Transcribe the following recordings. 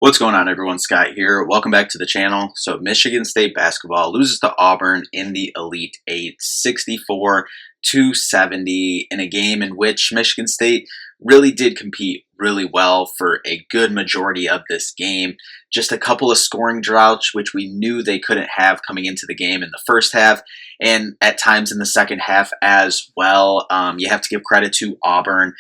What's going on, everyone? Scott here. Welcome back to the channel. So Michigan State basketball loses to Auburn in the Elite Eight, 64-70, in a game in which Michigan State really did compete really well for a good majority of this game. Just a couple of scoring droughts, which we knew they couldn't have coming into the game in the first half, and at times in the second half as well. You have to give credit to Auburn.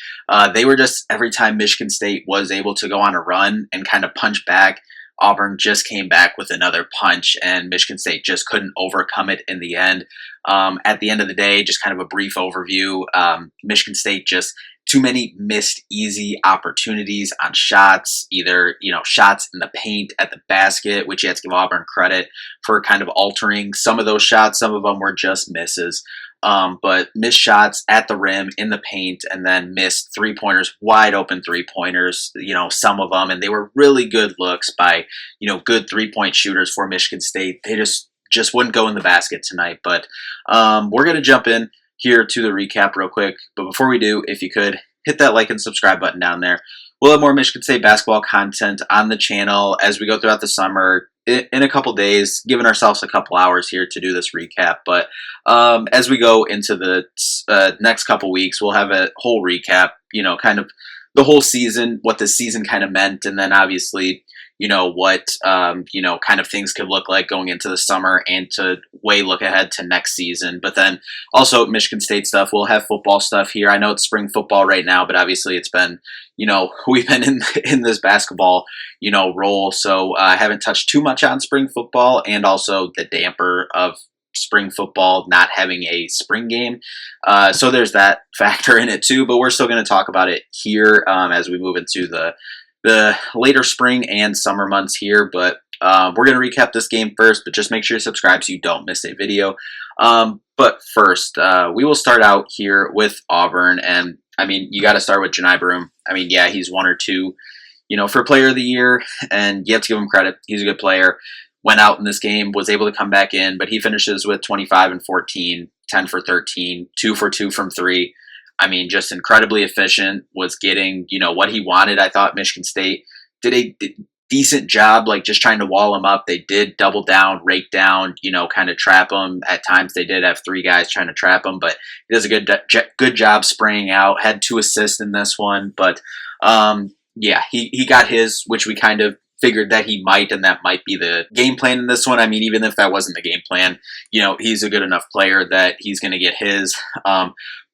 They were just, every time Michigan State was able to go on a run and kind of punch back, Auburn just came back with another punch, and Michigan State just couldn't overcome it in the end. At the end of the day, just kind of a brief overview, Michigan State just too many missed easy opportunities on shots, either, shots in the paint at the basket, which you have to give Auburn credit for kind of altering some of those shots. Some of them were just misses. But missed shots at the rim, in the paint, and then missed three-pointers, wide open three-pointers, some of them. And they were really good looks by, good three-point shooters for Michigan State. They just wouldn't go in the basket tonight. But we're going to jump in here to the recap real quick. But before we do, if you could, hit that like and subscribe button down there. We'll have more Michigan State basketball content on the channel as we go throughout the summer in a couple days, giving ourselves a couple hours here to do this recap. But as we go into the next couple weeks, we'll have a whole recap, kind of the whole season, what the season kind of meant, and then obviously, what, kind of things could look like going into the summer and to way look ahead to next season. But then also Michigan State stuff. We'll have football stuff here. I know it's spring football right now, but obviously it's been, we've been in this basketball, role. So I haven't touched too much on spring football, and also the damper of spring football not having a spring game. So there's that factor in it too, but we're still going to talk about it here as we move into the later spring and summer months here. But we're going to recap this game first, but just make sure you subscribe so you don't miss a video. But first, we will start out here with Auburn. And I mean, you got to start with Johni Broome. I mean, yeah, he's one or two, for player of the year, and you have to give him credit. He's a good player. Went out in this game, was able to come back in, but he finishes with 25 and 14, 10 for 13, 2 for 2 from 3. I mean, just incredibly efficient, was getting, what he wanted. I thought Michigan State did a decent job, like just trying to wall him up. They did double down, rake down, kind of trap him. At times they did have 3 guys trying to trap him, but he does a good job spraying out. Had 2 assists in this one, but yeah, he got his, which we kind of figured that he might, and that might be the game plan in this one. I mean, even if that wasn't the game plan, he's a good enough player that he's going to get his.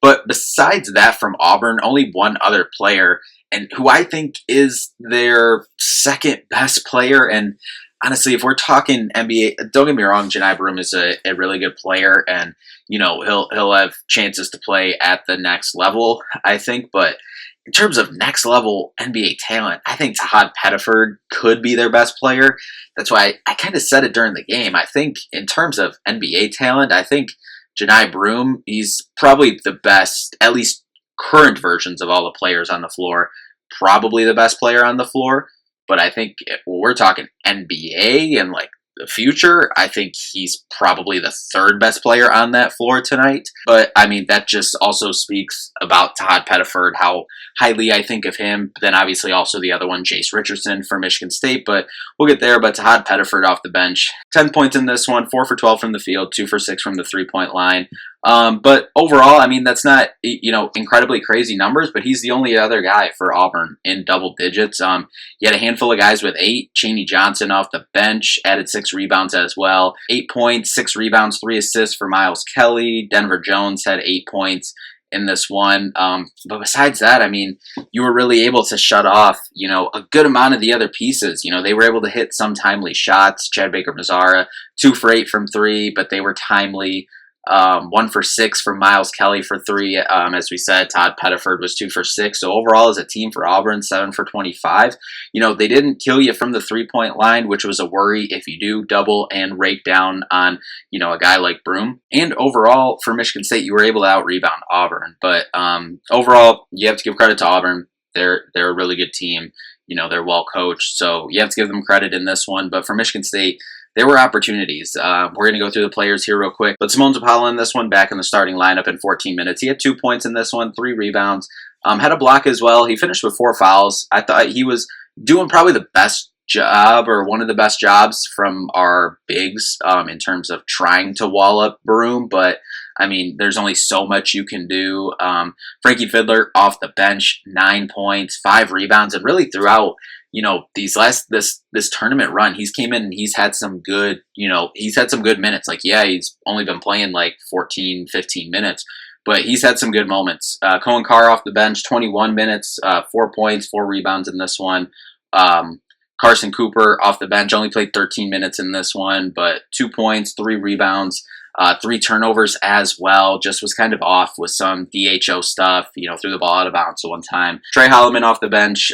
But besides that, from Auburn, only one other player, and who I think is their second best player. And honestly, if we're talking NBA, don't get me wrong, Johni Broome is a really good player, and he'll have chances to play at the next level, I think. But in terms of next level NBA talent, I think Todd Pettiford could be their best player. That's why I kind of said it during the game. I think in terms of NBA talent, I think Johni Broome, he's probably the best, at least current versions of all the players on the floor, probably the best player on the floor. But I think when we're talking NBA and like the future, I think he's probably the third best player on that floor tonight. But I mean, that just also speaks about Todd Pettiford, how highly I think of him. Then obviously also the other one, Jace Richardson for Michigan State, but we'll get there. But Todd Pettiford off the bench, 10 points in this one, 4 for 12 from the field, 2 for 6 from the 3-point line. But overall, I mean, that's not, incredibly crazy numbers, but he's the only other guy for Auburn in double digits. You had a handful of guys with 8. Chaney Johnson off the bench added 6 rebounds as well. 8 points, 6 rebounds, 3 assists for Miles Kelly. Denver Jones had 8 points in this one. But besides that, I mean, you were really able to shut off, a good amount of the other pieces. They were able to hit some timely shots. Chad Baker-Mazara, 2 for 8 from 3, but they were timely. 1 for 6 from Miles Kelly for 3. As we said, Todd Pettiford was 2 for 6. So overall, as a team for Auburn, 7 for 25. They didn't kill you from the 3-point line, which was a worry if you do double and rake down on, a guy like Broome. And overall, for Michigan State, you were able to out-rebound Auburn. But overall, you have to give credit to Auburn. They're a really good team. They're well coached. So you have to give them credit in this one. But for Michigan State, there were opportunities. We're going to go through the players here real quick. But Simone Zapala in this one, back in the starting lineup in 14 minutes. He had 2 points in this one, 3 rebounds. Had a block as well. He finished with 4 fouls. I thought he was doing probably the best job, or one of the best jobs from our bigs in terms of trying to wall up Barum, but I mean, there's only so much you can do. Frankie Fiddler off the bench, 9 points, 5 rebounds, and really throughout, this tournament run, he's came in and he's had some good, he's had some good minutes. Like, yeah, he's only been playing like 14, 15 minutes, but he's had some good moments. Cohen Carr off the bench, 21 minutes, 4 points, 4 rebounds in this one. Carson Cooper off the bench only played 13 minutes in this one, but 2 points, 3 rebounds, 3 turnovers as well. Just was kind of off with some DHO stuff, threw the ball out of bounds one time. Trey Holloman off the bench,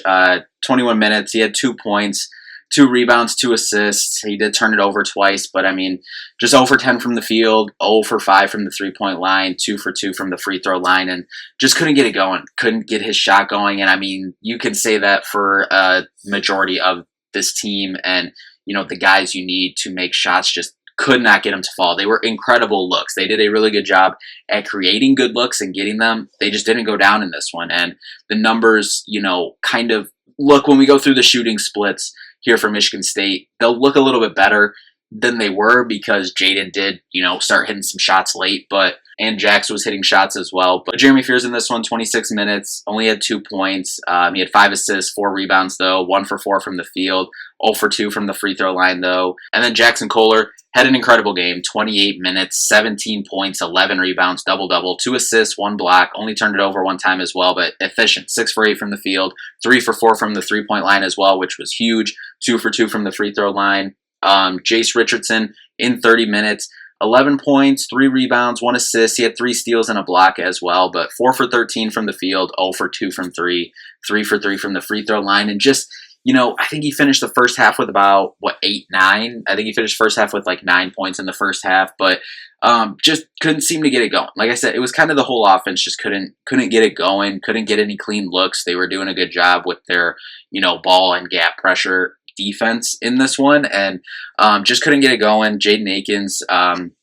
21 minutes. He had 2 points, 2 rebounds, 2 assists. He did turn it over twice, but I mean, just 0 for 10 from the field, 0 for 5 from the 3-point line, 2 for 2 from the free throw line, and just couldn't get it going. Couldn't get his shot going. And I mean, you can say that for a majority of this team, and the guys you need to make shots just could not get them to fall. They were incredible looks. They did a really good job at creating good looks and getting them. They just didn't go down in this one. And the numbers, kind of look, when we go through the shooting splits here for Michigan State, they'll look a little bit better than they were because Jaden did, start hitting some shots late, and Jax was hitting shots as well. But Jeremy Fears in this one, 26 minutes, only had 2 points. He had 5 assists, 4 rebounds though, 1 for 4 from the field, 0 for 2 from the free throw line though. And then Jackson Kohler had an incredible game, 28 minutes, 17 points, 11 rebounds, double-double, 2 assists, 1 block, only turned it over 1 time as well, but efficient, 6 for 8 from the field, 3 for 4 from the 3-point line as well, which was huge, 2 for 2 from the free throw line. Jace Richardson in 30 minutes, 11 points, 3 rebounds, 1 assist. He had 3 steals and a block as well, but 4 for 13 from the field, 0 for 2 from 3, 3 for 3 from the free throw line. And just, I think he finished the first half with about, 8, 9? I think he finished first half with like 9 points in the first half, but just couldn't seem to get it going. Like I said, it was kind of the whole offense just couldn't get it going, couldn't get any clean looks. They were doing a good job with their, ball and gap pressure defense in this one, and just couldn't get it going. Jaden Akins,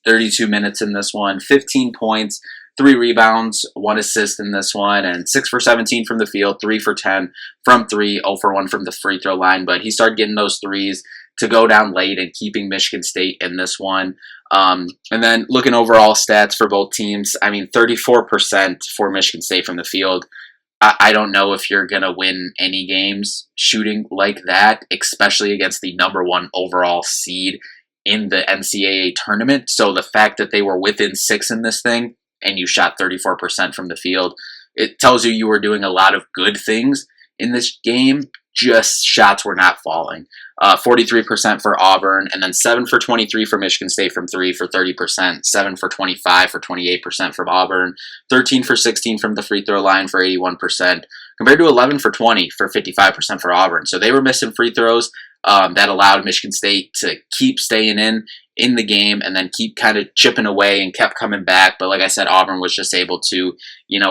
32 minutes in this one, 15 points, 3 rebounds, 1 assist in this one, and 6 for 17 from the field, 3 for 10 from 3, 0 for 1 from the free throw line. But he started getting those threes to go down late and keeping Michigan State in this one. And then looking overall stats for both teams, I mean, 34% for Michigan State from the field. I don't know if you're going to win any games shooting like that, especially against the number 1 overall seed in the NCAA tournament. So the fact that they were within 6 in this thing and you shot 34% from the field, it tells you were doing a lot of good things in this game. Just shots were not falling. 43% for Auburn, and then 7 for 23 for Michigan State from 3 for 30%, 7 for 25 for 28% from Auburn, 13 for 16 from the free throw line for 81%, compared to 11 for 20 for 55% for Auburn. So they were missing free throws. That allowed Michigan State to keep staying in the game and then keep kind of chipping away and kept coming back. But like I said, Auburn was just able to,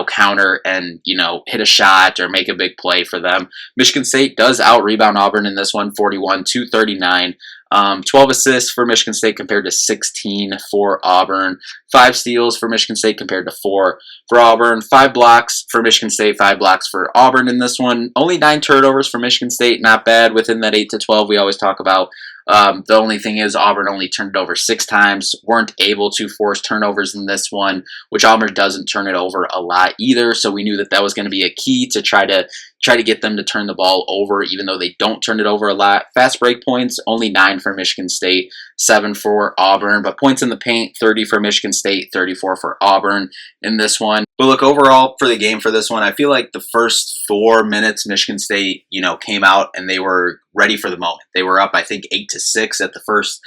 counter and, hit a shot or make a big play for them. Michigan State does out-rebound Auburn in this one, 41-39. 12 assists for Michigan State compared to 16 for Auburn. 5 steals for Michigan State compared to 4 for Auburn. 5 blocks for Michigan State, 5 blocks for Auburn in this one. Only 9 turnovers for Michigan State, not bad within that 8 to 12 we always talk about. The only thing is Auburn only turned it over 6 times, weren't able to force turnovers in this one, which Auburn doesn't turn it over a lot either, so we knew that was going to be a key to try to get them to turn the ball over, even though they don't turn it over a lot. Fast break points, only 9 for Michigan State, 7 for Auburn, but points in the paint, 30 for Michigan State, 34 for Auburn in this one. But look, overall for the game for this one, I feel like the first 4 minutes Michigan State, came out and they were ready for the moment. They were up, I think, 8-6 at the first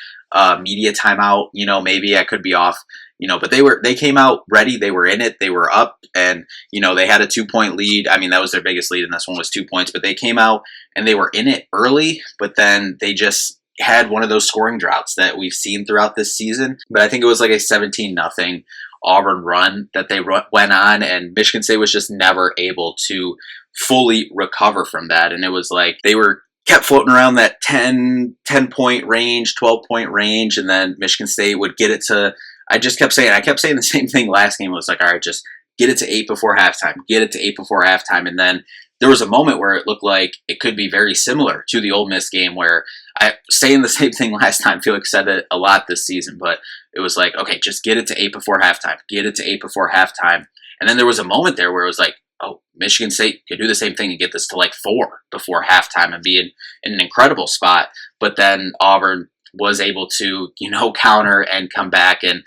media timeout. Maybe I could be off, but they came out ready. They were in it. They were up, and they had a 2-point lead. I mean, that was their biggest lead, and this one was 2 points. But they came out and they were in it early. But then they just had one of those scoring droughts that we've seen throughout this season. But I think it was like a 17-0 Auburn run that they went on, and Michigan State was just never able to fully recover from that. And it was like they kept floating around that 10-point range, 12-point range, and then Michigan State would get it to, I kept saying the same thing last game. It was like, all right, just get it to 8 before halftime, get it to 8 before halftime, and then there was a moment where it looked like it could be very similar to the Ole Miss game where I saying the same thing last time. Felix said it a lot this season, but it was like, okay, just get it to 8 before halftime. Get it to 8 before halftime. And then there was a moment there where it was like, oh, Michigan State could do the same thing and get this to like 4 before halftime and be in an incredible spot. But then Auburn was able to, counter and come back and,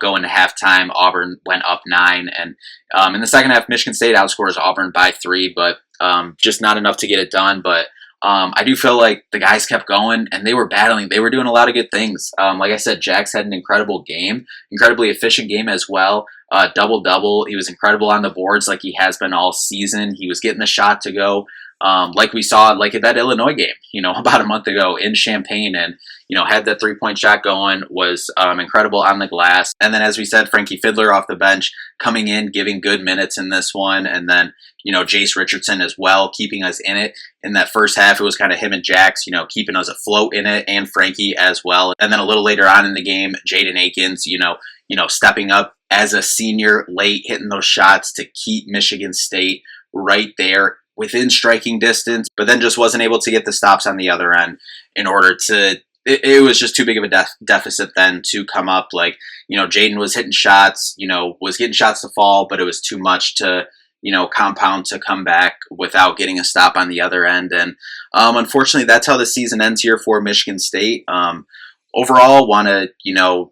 go into halftime. Auburn went up 9. And in the second half, Michigan State outscores Auburn by 3, but just not enough to get it done. But I do feel like the guys kept going and they were battling. They were doing a lot of good things. Like I said, Jax had an incredible game, incredibly efficient game as well. Double-double. He was incredible on the boards like he has been all season. He was getting the shot to go. Like we saw like at that Illinois game, about a month ago in Champaign, and, had that 3-point shot going, was incredible on the glass. And then, as we said, Frankie Fiddler off the bench coming in, giving good minutes in this one. And then, Jace Richardson as well, keeping us in it. In that first half, it was kind of him and Jax, keeping us afloat in it, and Frankie as well. And then a little later on in the game, Jaden Akins, stepping up as a senior late, hitting those shots to keep Michigan State right there within striking distance, but then just wasn't able to get the stops on the other end in order to, it was just too big of a deficit then to come up. Like, Jaden was hitting shots, was getting shots to fall, but it was too much to, compound to come back without getting a stop on the other end. And unfortunately, that's how the season ends here for Michigan State. Overall, want to,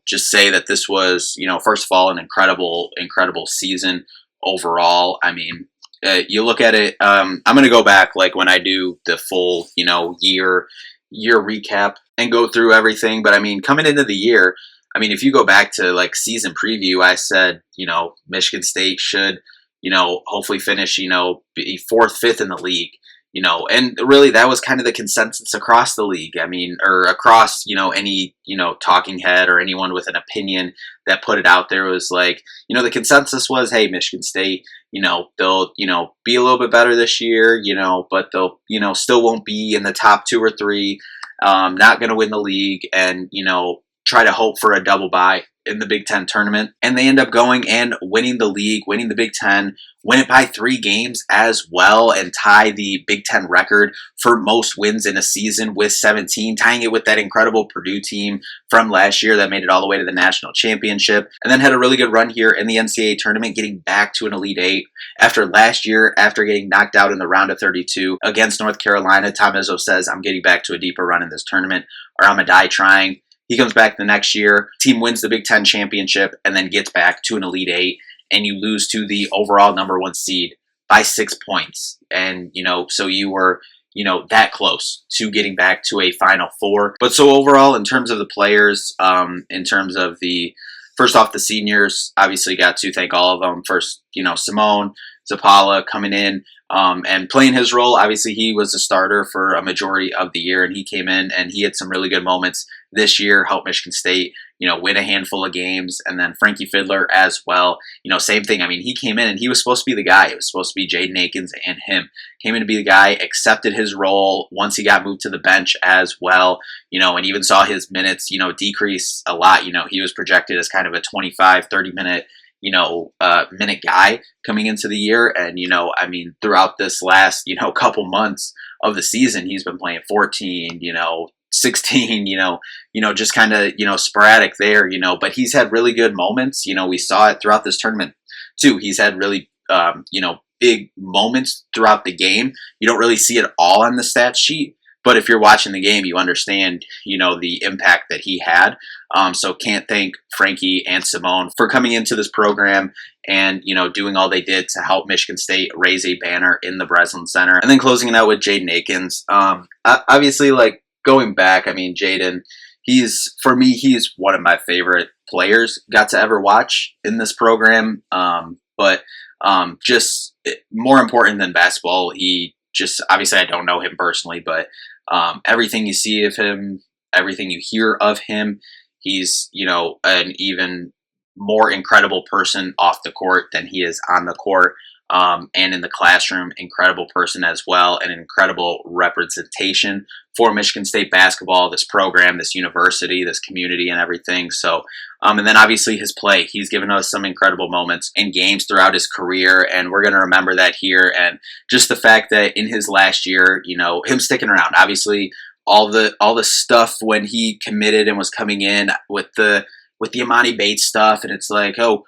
just say that this was, first of all, an incredible season overall. I mean, you look at it, I'm going to go back like when I do the full, year recap and go through everything. But I mean, coming into the year, I mean, if you go back to like season preview, I said, Michigan State should, hopefully finish, be 4th, 5th in the league. And really that was kind of the consensus across the league. I mean, or across, any, talking head or anyone with an opinion that put it out there was like, the consensus was, hey, Michigan State, they'll, be a little bit better this year, but they'll, still won't be in the top 2 or 3, not going to win the league, and, try to hope for a double bye in the Big Ten tournament. And they end up going and winning the league, winning the Big Ten, win it by 3 games as well, and tie the Big Ten record for most wins in a season with 17, tying it with that incredible Purdue team from last year that made it all the way to the national championship, and then had a really good run here in the NCAA tournament, getting back to an Elite 8 after last year, after getting knocked out in the round of 32 against North Carolina. Tom Izzo says, I'm getting back to a deeper run in this tournament, or I'm going to die trying. He comes back the next year, team wins the Big Ten championship, and then gets back to an Elite 8, and you lose to the overall number 1 seed by 6 points. And, so you were, that close to getting back to a Final Four. But so overall, in terms of the players, in terms of first off, the seniors, obviously got to thank all of them. First, Simone Zapala coming in and playing his role. Obviously, he was a starter for a majority of the year, and he came in and he had some really good moments this year, helped Michigan State, win a handful of games. And then Frankie Fiddler as well, same thing. I mean, he came in and he was supposed to be the guy. It was supposed to be Jaden Akins and him. Came in to be the guy, accepted his role once he got moved to the bench as well, and even saw his minutes, decrease a lot. He was projected as kind of a 25, 30-minute minute guy coming into the year. And, I mean, throughout this last, couple months of the season, he's been playing 14, 16, just kind of, sporadic there, but he's had really good moments. We saw it throughout this tournament too. He's had really, big moments throughout the game. You don't really see it all on the stat sheet, but if you're watching the game, you understand, the impact that he had. So can't thank Frankie and Simone for coming into this program and, doing all they did to help Michigan State raise a banner in the Breslin Center. And then closing it out with Jaden Akins. Obviously, like, going back, I mean, Jaden, for me, he's one of my favorite players got to ever watch in this program. But just more important than basketball, obviously I don't know him personally, but everything you see of him, everything you hear of him, he's, an even more incredible person off the court than he is on the court. and in the classroom, incredible person as well, an incredible representation for Michigan State basketball, this program, this university, this community, and everything. So, and then obviously his play. He's given us some incredible moments in games throughout his career, and we're going to remember that here. And just the fact that in his last year, him sticking around, obviously all the stuff when he committed and was coming in with the Imani Bates stuff, and it's like, oh,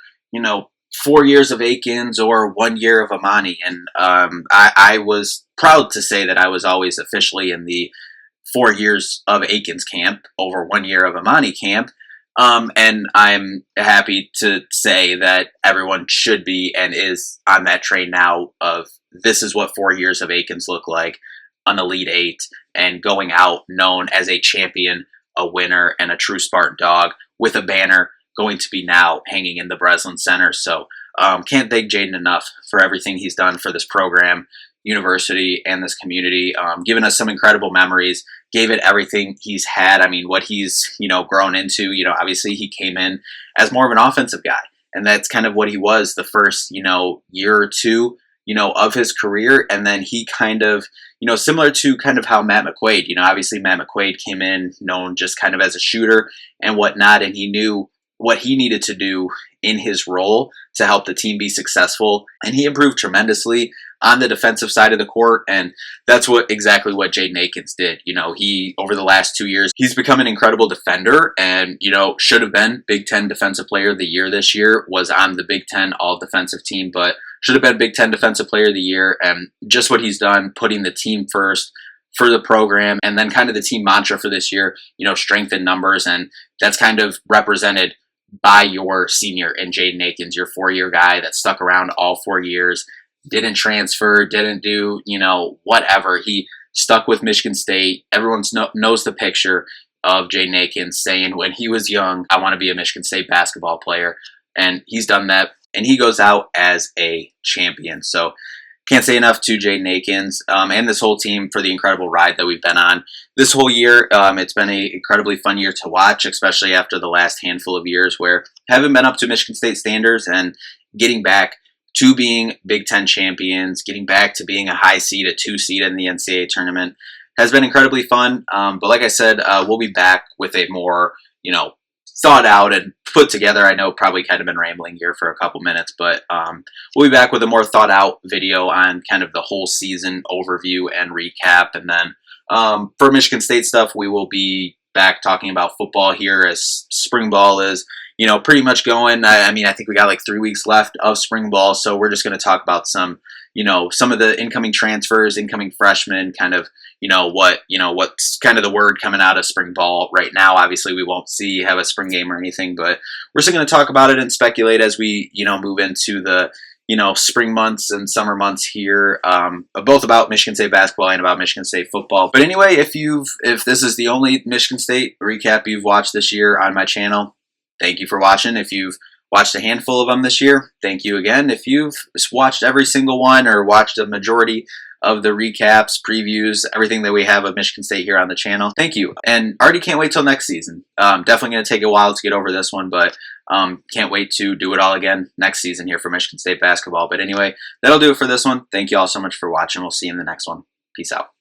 4 years of Akins or 1 year of Imani. And I was proud to say that I was always officially in the 4 years of Akins camp over 1 year of Imani camp. And I'm happy to say that everyone should be and is on that train now of this is what 4 years of Akins look like, an Elite Eight, and going out known as a champion, a winner, and a true Spartan dog with a banner going to be now hanging in the Breslin Center. So can't thank Jaden enough for everything he's done for this program, university, and this community, giving us some incredible memories, gave it everything he's had. I mean, what he's, grown into, obviously he came in as more of an offensive guy, and that's kind of what he was the first, year or two, of his career. And then he kind of, similar to kind of how Matt McQuaid, obviously Matt McQuaid came in known just kind of as a shooter and whatnot, and he knew what he needed to do in his role to help the team be successful. And he improved tremendously on the defensive side of the court. And that's exactly what Jaden Akins did. He, over the last 2 years, he's become an incredible defender and, should have been Big Ten Defensive Player of the Year this year, was on the Big Ten All-Defensive team, but should have been Big Ten Defensive Player of the Year. And just what he's done, putting the team first for the program, and then kind of the team mantra for this year, strength in numbers. And that's kind of represented by your senior in Jaden Akins, your 4-year guy that stuck around all 4 years, didn't transfer, didn't do, whatever. He stuck with Michigan State. Everyone knows the picture of Jaden Akins saying when he was young, I want to be a Michigan State basketball player. And he's done that. And he goes out as a champion. So can't say enough to Jaden Akins and this whole team for the incredible ride that we've been on this whole year. It's been an incredibly fun year to watch, especially after the last handful of years where haven't been up to Michigan State standards, and getting back to being Big Ten champions, getting back to being a high seed, a 2 seed in the NCAA tournament has been incredibly fun. But like I said, we'll be back with a more, thought out and put together. I know probably kind of been rambling here for a couple minutes, but we'll be back with a more thought out video on kind of the whole season overview and recap. And then for Michigan State stuff, we will be back talking about football here as spring ball is, pretty much going. I mean, I think we got like 3 weeks left of spring ball. So we're just going to talk about some of the incoming transfers, incoming freshmen, kind of, what's kind of the word coming out of spring ball right now. Obviously, we won't have a spring game or anything, but we're still going to talk about it and speculate as we, move into the, spring months and summer months here, both about Michigan State basketball and about Michigan State football. But anyway, if this is the only Michigan State recap you've watched this year on my channel, thank you for watching. If you've watched a handful of them this year, thank you again. If you've watched every single one or watched a majority of the recaps, previews, everything that we have of Michigan State here on the channel, thank you. And already can't wait till next season. Definitely going to take a while to get over this one, but can't wait to do it all again next season here for Michigan State basketball. But anyway, that'll do it for this one. Thank you all so much for watching. We'll see you in the next one. Peace out.